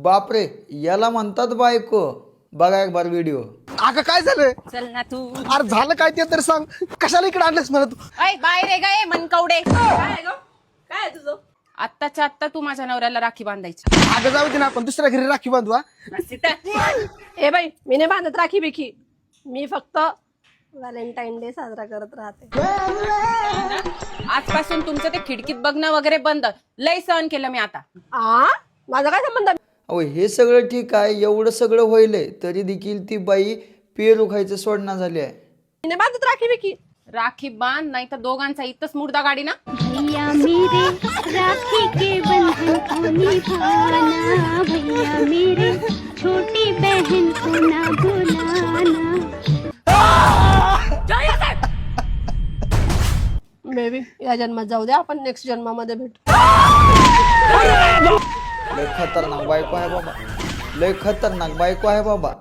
बापरे, याला म्हणतात बायको. बघा एक बार व्हिडिओ. अगं काय झालं? चल ना तू. अरे झालं काय ते तर सांग. कशाला इकडे आणलंस मला तू? ऐ बाहेर आहे गे मनकवडे. काय तुझं? आत्ताच्या आत्ता तू माझ्या नवऱ्याला राखी बांधायची. अगं जाऊ दे ना, आपण दुसऱ्या घरी राखी बांधू. ए बाई, मी नाही बांधत राखी बिखी. मी फक्त व्हॅलेंटाईन डे साजरा करत राहते. आजपासून तुमचं ते खिडकीत बघणं वगैरे बंद. लय सहन केलं मी आता. माझा काय संबंध? अहो हे सगळं ठीक आहे, एवढं सगळं होईलय तरी देखील ती बाई पेरू खायचं सोडणं झाली आहे. मी नाही बांधत राखी बिखी. राखी बांध, नाही तर दोघांचा इथंच मुर्दा गाडी ना. भैया मेरे राखी के बंधन को निभाना, भैया मेरे छोटी बहन को ना भुलाना. बेबी, या जन्मात जाऊ दे, आपण नेक्स्ट जन्मामध्ये भेटू. लय खतरनाक बायको आहे बाबा, लय खतरनाक बायको आहे बाबा.